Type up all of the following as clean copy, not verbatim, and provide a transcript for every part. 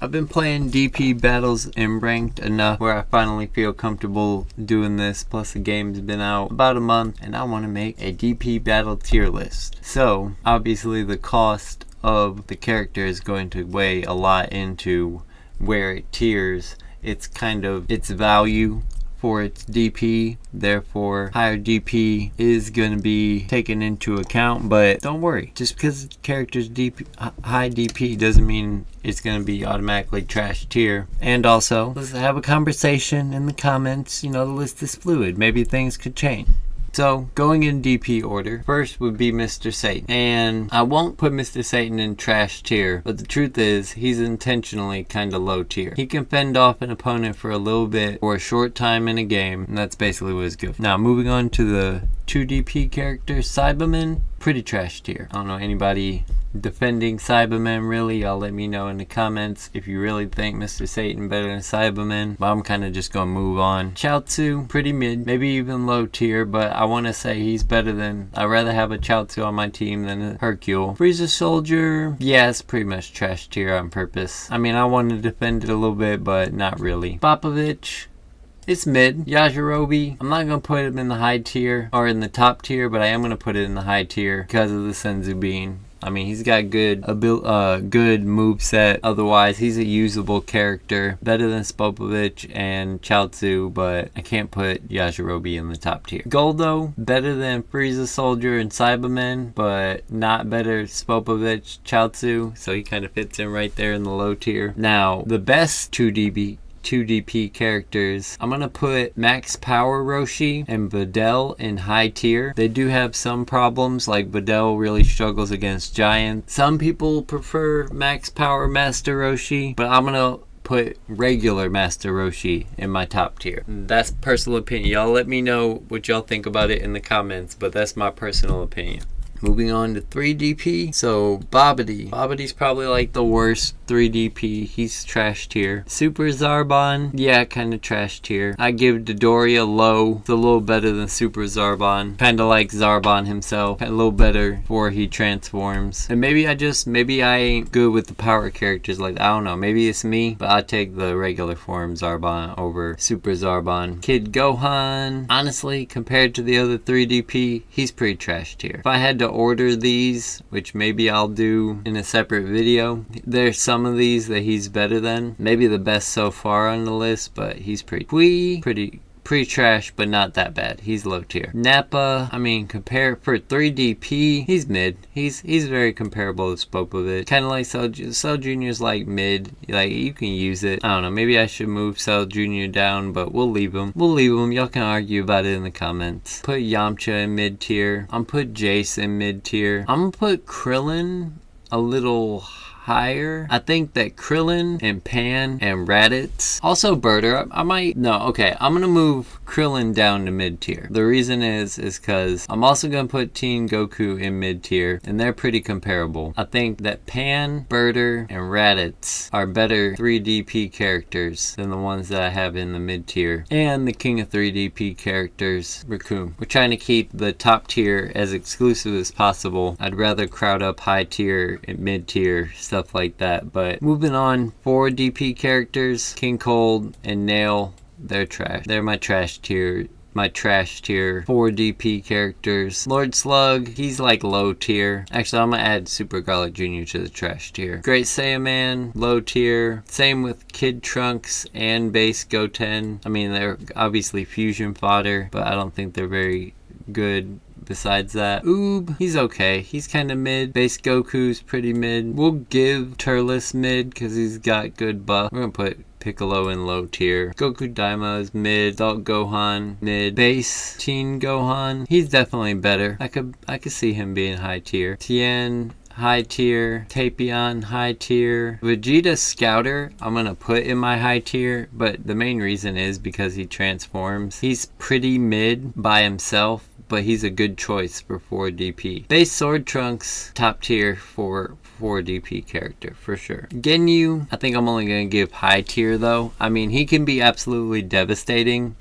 I've been playing DP battles in ranked enough where I finally feel comfortable doing this, plus the game's been out about a month and I want to make a DP battle tier list. So obviously the cost of the character is going to weigh a lot into where it tiers its value for its DP. Therefore, higher DP is going to be taken into account, but don't worry. Just because the character's high DP doesn't mean it's going to be automatically trash tier. And also, let's have a conversation in the comments. The list is fluid. Maybe things could change. So, going in DP order, first would be Mr. Satan. And I won't put Mr. Satan in trash tier, but the truth is, he's intentionally kind of low tier. He can fend off an opponent for a little bit or a short time in a game, and that's basically what he's good for. Now, moving on to the 2 DP characters, Cyberman, pretty trash tier. I don't know anybody defending Cyberman really. Y'all let me know in the comments if you really think Mr. Satan better than Cyberman, but I'm kind of just gonna move on. Chaozu, pretty mid, maybe even low tier, but I want to say he's better than, I'd rather have a Chaozu on my team than a Hercule. Frieza Soldier, yeah, it's pretty much trash tier on purpose. I mean, I want to defend it a little bit, but not really. Popovich, it's mid. Yajirobe, I'm not going to put him in the high tier or in the top tier, but I am going to put it in the high tier because of the Senzu Bean. I mean, he's got good moveset. Otherwise, he's a usable character. Better than Spopovich and Chaozu, but I can't put Yajirobe in the top tier. Goldo, better than Frieza Soldier and Cyberman, but not better Spopovich, Chaozu. So he kind of fits in right there in the low tier. Now, the best 2DP characters, I'm gonna put Max Power Roshi and Videl in high tier. They do have some problems, like Videl really struggles against giants. Some people prefer Max Power Master Roshi, but I'm gonna put regular Master Roshi in my top tier. That's personal opinion. Y'all let me know what y'all think about it in the comments, but that's my personal opinion. Moving on to 3DP, so Babidi. Babidi's probably like the worst 3DP. He's trash tier. Super Zarbon, yeah, kind of trash tier. I give Dodoria low. It's a little better than Super Zarbon. Kind of like Zarbon himself. A little better before he transforms. And maybe I ain't good with the power characters. Like, I don't know. Maybe it's me, but I take the regular form Zarbon over Super Zarbon. Kid Gohan, honestly, compared to the other 3DP, he's pretty trash tier. If I had to order these, which maybe I'll do in a separate video, there's some of these that he's better than. Maybe the best so far on the list, but he's pretty trash, but not that bad. He's low tier. Nappa, I mean, compare for 3DP, he's mid. He's very comparable to Spopovich. Kind of like Cell Jr.'s like mid. Like, you can use it. I don't know. Maybe I should move Cell Jr. down, but we'll leave him. Y'all can argue about it in the comments. Put Yamcha in mid tier. I'm put Jace in mid tier. I'm gonna put Krillin a little higher. I think that Krillin and Pan and Raditz, also Burter, I'm gonna move Krillin down to mid tier. The reason is because I'm also gonna put Teen Goku in mid tier, and they're pretty comparable. I think that Pan, Burter, and Raditz are better 3DP characters than the ones that I have in the mid tier. And the king of 3DP characters, Raccoon. We're trying to keep the top tier as exclusive as possible. I'd rather crowd up high tier and mid tier, stuff like that. But moving on, 4 DP characters, King Cold and Nail, they're trash. They're my trash tier 4 DP characters. Lord Slug, he's like low tier. Actually, I'm gonna add Super Garlic Jr. to the trash tier. Great Saiyaman, low tier. Same with Kid Trunks and Base Goten. I mean, they're obviously fusion fodder, but I don't think they're very good. Besides that, Oob, he's okay. He's kind of mid. Base Goku's pretty mid. We'll give Turles mid because he's got good buff. We're gonna put Piccolo in low tier. Goku Daima is mid. Adult Gohan mid. Base Teen Gohan, he's definitely better. I could see him being high tier. Tien, high tier. Tapion, high tier. Vegeta Scouter, I'm gonna put in my high tier, but the main reason is because he transforms. He's pretty mid by himself, but he's a good choice for 4 DP. Base Sword Trunks, top tier for 4 DP character for sure. Ginyu, I think I'm only gonna give high tier though. I mean, he can be absolutely devastating,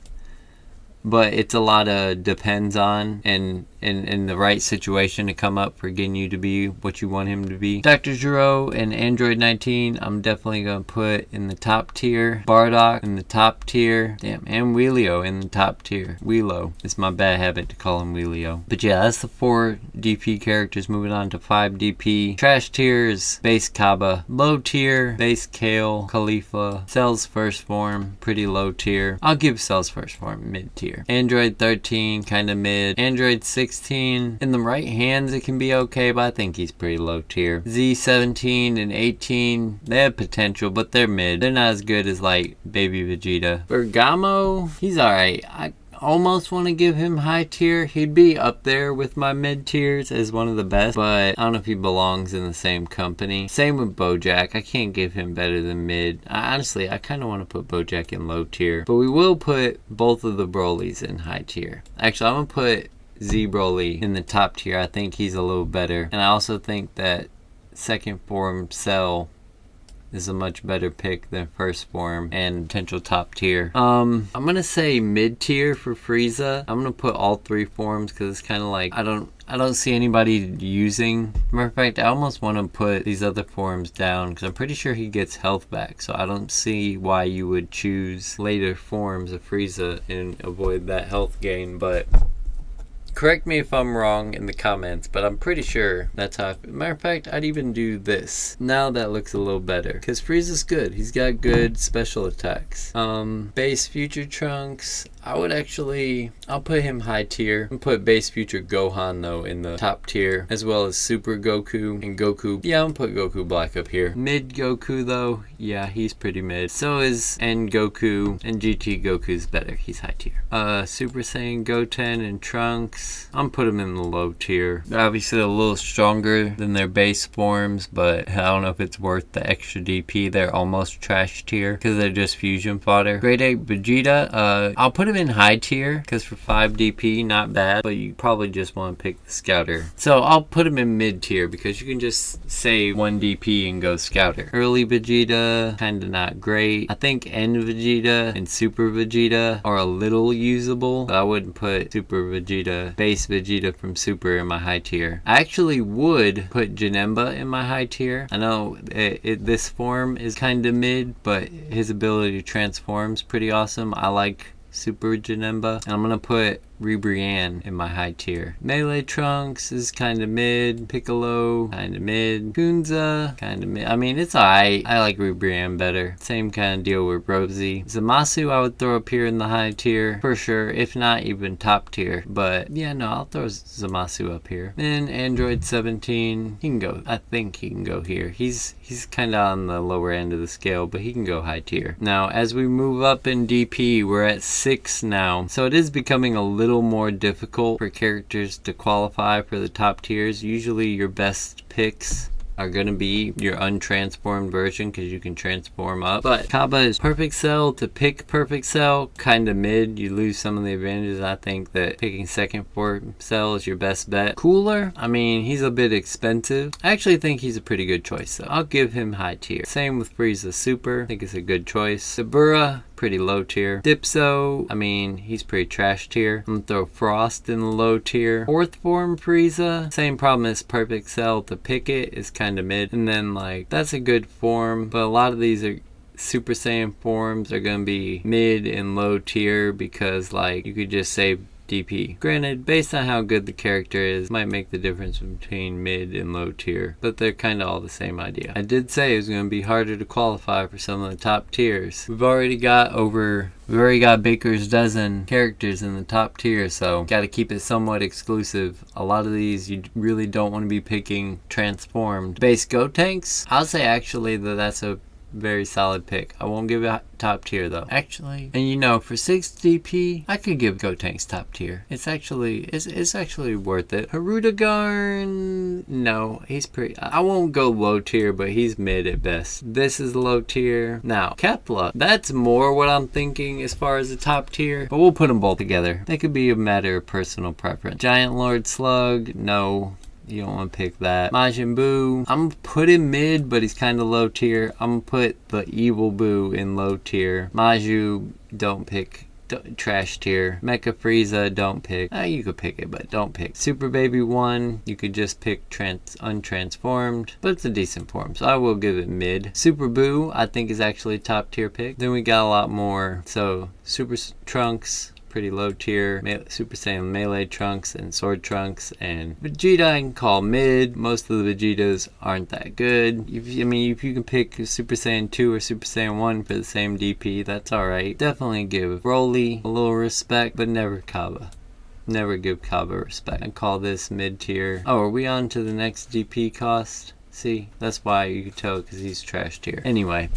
but it's a lot of depends on, and in the right situation to come up for getting you to be what you want him to be. Dr. Gero and Android 19, I'm definitely going to put in the top tier. Bardock in the top tier. Damn, and Wheelio in the top tier. Wheelo. It's my bad habit to call him Wheelio. But yeah, that's the 4 DP characters. Moving on to 5 DP. Trash tier is base Kaba. Low tier, base Kale, Khalifa. Cell's first form, pretty low tier. I'll give Cell's first form mid tier. Android 13, kind of mid. Android 16, in the right hands it can be okay, but I think he's pretty low tier. Z17 and 18, they have potential, but they're mid. They're not as good as like Baby Vegeta. Bergamo, he's alright. I almost want to give him high tier. He'd be up there with my mid tiers as one of the best, but I don't know if he belongs in the same company. Same with Bojack. I can't give him better than mid. Honestly, I kind of want to put Bojack in low tier, but we will put both of the Brolys in high tier. Actually, I'm going to put Z Broly in the top tier. I think he's a little better, and I also think that second form Cell is a much better pick than first form and potential top tier. I'm gonna say mid tier for Frieza. I'm gonna put all 3 forms because it's kind of like I don't see anybody using. Matter of fact, I almost want to put these other forms down because I'm pretty sure he gets health back. So I don't see why you would choose later forms of Frieza and avoid that health gain, but correct me if I'm wrong in the comments, but I'm pretty sure that's how matter of fact, I'd even do this. Now that looks a little better. Because Frieza's good. He's got good special attacks. Base Future Trunks, I'll put him high tier. I'm put base Future Gohan though in the top tier, as well as Super Goku and Goku. Yeah, I'm gonna put Goku Black up here. Mid Goku though, yeah, he's pretty mid. So is N Goku, and GT Goku's better. He's high tier. Super Saiyan Goten and Trunks, I'm put them in the low tier. They're obviously a little stronger than their base forms, but I don't know if it's worth the extra DP. They're almost trash tier because they're just fusion fodder. Great Ape Vegeta, I'll put him in high tier because for 5 DP, not bad, but you probably just want to pick the Scouter. So I'll put him in mid tier because you can just save 1 DP and go Scouter. Early Vegeta, kind of not great. I think End Vegeta and Super Vegeta are a little usable, but I wouldn't put Super Vegeta, base Vegeta from Super in my high tier. I actually would put Janemba in my high tier. I know this form is kind of mid, but his ability to transform is pretty awesome. I like Super Janemba, and I'm gonna put Ribrianne in my high tier. Melee Trunks is kind of mid. Piccolo, kind of mid. Kunza, kind of mid. I mean, it's alright. I like Ribrianne better. Same kind of deal with Rosie. Zamasu I would throw up here in the high tier for sure, if not even top tier. But yeah, no, I'll throw Zamasu up here. Then Android 17, he can go. I think he can go here. He's kind of on the lower end of the scale, but he can go high tier. Now, as we move up in DP, we're at 6 now, so it is becoming a little more difficult for characters to qualify for the top tiers. Usually your best picks are going to be your untransformed version because you can transform up. But Kaba is Perfect Cell to pick Perfect Cell, kind of mid. You lose some of the advantages. I think that picking second form Cell is your best bet. Cooler, I mean, he's a bit expensive. I actually think he's a pretty good choice though. I'll give him high tier. Same with Frieza Super. I think it's a good choice. Sabura, pretty low tier. Dipso, I mean, he's pretty trash tier. I'm gonna throw Frost in the low tier. Fourth form Frieza, same problem as Perfect Cell to pick it, is kind of mid. And then like, that's a good form, but a lot of these are Super Saiyan forms are gonna be mid and low tier because like you could just save DP. Granted, based on how good the character is, might make the difference between mid and low tier, but they're kind of all the same idea. I did say it was going to be harder to qualify for some of the top tiers. We've already got Baker's dozen characters in the top tier, so got to keep it somewhat exclusive. A lot of these you really don't want to be picking transformed. Base Gotenks, I'll say actually that's a very solid pick. I won't give it top tier though. Actually, and you know, for 6 DP, I could give Gotenks top tier. It's actually worth it. Hirudegarn, no, he's pretty. I won't go low tier, but he's mid at best. This is low tier. Now, Kefla, that's more what I'm thinking as far as the top tier, but we'll put them both together. They could be a matter of personal preference. Giant Lord Slug, no. You don't want to pick that. Majin Buu, I'm gonna put him mid, but he's kind of low tier. I'm gonna put the Evil Buu in low tier. Maju, don't pick trash tier. Mecha Frieza, don't pick. You could pick it, but don't pick. Super Baby 1, you could just pick untransformed, but it's a decent form, so I will give it mid. Super Boo, I think, is actually a top tier pick. Then we got a lot more. So Super Trunks, pretty low tier. Super Saiyan Melee Trunks and Sword Trunks, and Vegeta I can call mid. Most of the Vegetas aren't that good. If you can pick Super Saiyan 2 or Super Saiyan 1 for the same DP, that's alright. Definitely give Broly a little respect, but never Kaba. Never give Kaba respect. I call this mid tier. Oh, are we on to the next DP cost? See, that's why you can tell, because he's trash tier. Anyway,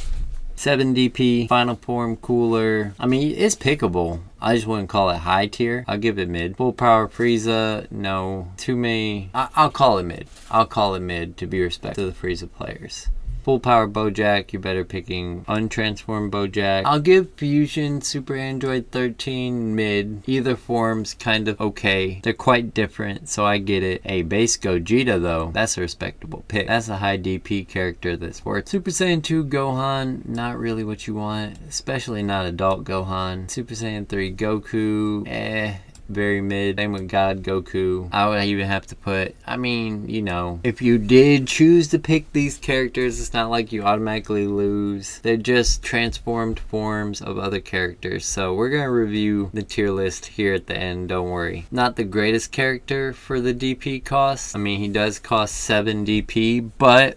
7 DP, final form cooler. I mean, it's pickable. I just wouldn't call it high tier. I'll give it mid. Full power Frieza, no. Too many. I'll call it mid. I'll call it mid to be respectful to the Frieza players. Full power Bojack, you're better picking untransformed Bojack. I'll give Fusion Super Android 13 mid. Either form's kind of okay. They're quite different, so I get it. A base Gogeta though, that's a respectable pick. That's a high DP character that's worth. Super Saiyan 2 Gohan, not really what you want, especially not adult Gohan. Super Saiyan 3 Goku, very mid. Same with God Goku. I would even have to put, if you did choose to pick these characters, it's not like you automatically lose. They're just transformed forms of other characters. So we're going to review the tier list here at the end, don't worry. Not the greatest character for the DP cost. He does cost 7 DP, but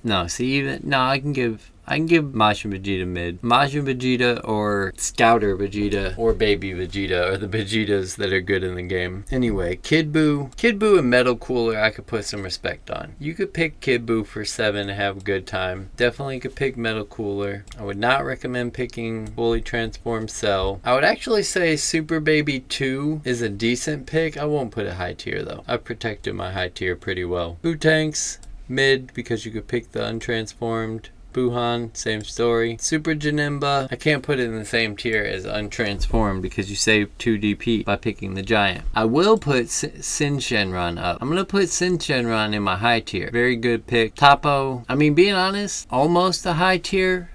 I can give Majin Vegeta mid. Majin Vegeta or Scouter Vegeta or Baby Vegeta are the Vegetas that are good in the game. Anyway, Kid Buu and Metal Cooler I could put some respect on. You could pick Kid Buu for 7 and have a good time. Definitely could pick Metal Cooler. I would not recommend picking fully transformed Cell. I would actually say Super Baby 2 is a decent pick. I won't put it high tier though. I've protected my high tier pretty well. Bootanks, mid, because you could pick the untransformed. Buhan, same story. Super Janemba, I can't put it in the same tier as untransformed because you save 2 DP by picking the giant. I will put Sin Shenron up. I'm going to put Sin Shenron in my high tier. Very good pick. Toppo, being honest, almost a high tier.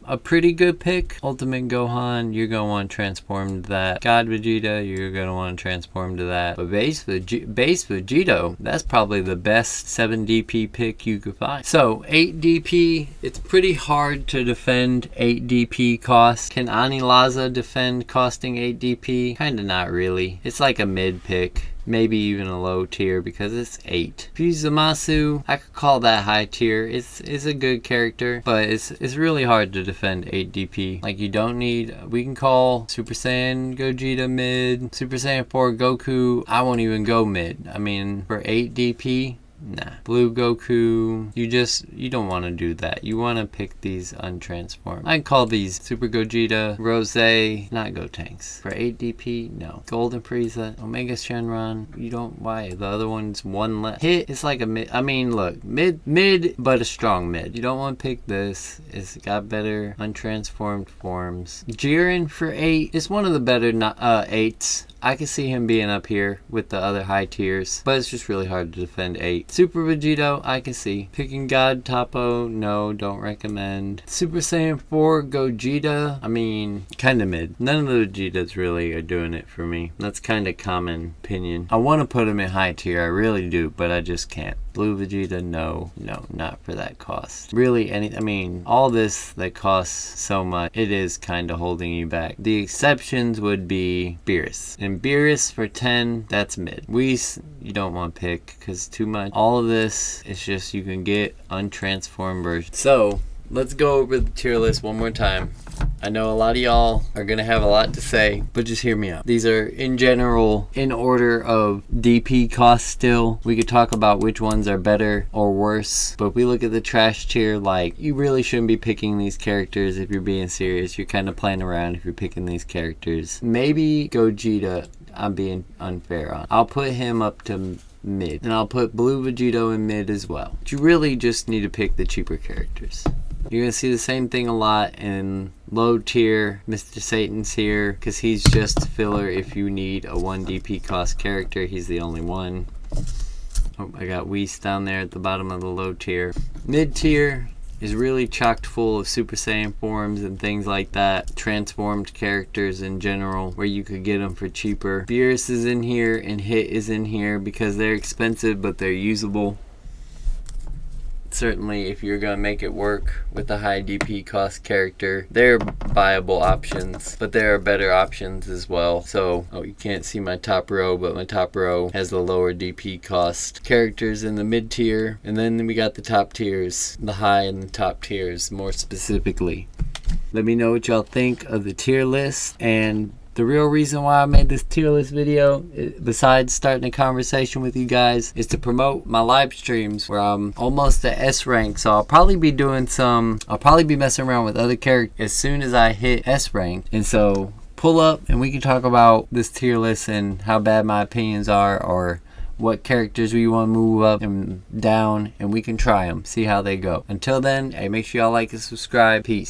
A pretty good pick. Ultimate Gohan, you're going to want to transform to that. God Vegeta, you're going to want to transform to that. But base Vegito, that's probably the best 7 DP pick you could find. So 8 DP, it's pretty hard to defend 8 DP cost. Can Anilaza defend costing 8 DP? Kinda not really. It's like a mid pick. Maybe even a low tier because it's 8. Fusamasu, I could call that high tier. It's a good character, but it's really hard to defend 8 DP. Like, you don't need, we can call Super Saiyan Gogeta mid, Super Saiyan 4 Goku, I won't even go mid. For 8 DP, nah. Blue Goku, you don't want to do that. You want to pick these untransformed. I'd call these Super Gogeta, Rose, not Gotenks. For 8 DP, no. Golden Frieza, Omega Shenron, why? The other one's 1 less. Hit is like a mid, look, mid, but a strong mid. You don't want to pick this. It's got better untransformed forms. Jiren for 8 is one of the better 8s. I can see him being up here with the other high tiers, but it's just really hard to defend 8. Super Vegito, I can see. Picking God Toppo, no, don't recommend. Super Saiyan 4 Gogeta, kind of mid. None of the Vegetas really are doing it for me. That's kind of common opinion. I want to put him in high tier, I really do, but I just can't. Blue Vegeta, no, not for that cost. Really, all this that costs so much, it is kind of holding you back. The exceptions would be Beerus. And Beerus for 10, that's mid. Whis, you don't want to pick because too much. All of this is just you can get untransformed versions. So, let's go over the tier list one more time. I know a lot of y'all are going to have a lot to say, but just hear me out. These are, in general, in order of DP cost still. We could talk about which ones are better or worse, but if we look at the trash tier, you really shouldn't be picking these characters if you're being serious. You're kind of playing around if you're picking these characters. Maybe Gogeta, I'm being unfair on. I'll put him up to mid, and I'll put Blue Vegito in mid as well. But you really just need to pick the cheaper characters. You're going to see the same thing a lot in low tier. Mr. Satan's here because he's just filler if you need a 1 DP cost character. He's the only one. Oh, I got Whis down there at the bottom of the low tier. Mid tier is really chocked full of Super Saiyan forms and things like that, transformed characters in general, where you could get them for cheaper. Beerus is in here and Hit is in here because they're expensive but they're usable. Certainly, if you're gonna make it work with a high DP cost character, they're viable options, but there are better options as well. So, you can't see my top row, but my top row has the lower DP cost characters in the mid tier, and then we got the top tiers, the high and the top tiers more specifically. Let me know what y'all think of the tier list, and the real reason why I made this tier list video, besides starting a conversation with you guys, is to promote my live streams where I'm almost at S rank. So I'll probably be messing around with other characters as soon as I hit S rank. And so pull up and we can talk about this tier list and how bad my opinions are, or what characters we want to move up and down, and we can try them, see how they go. Until then, hey, make sure y'all like and subscribe. Peace.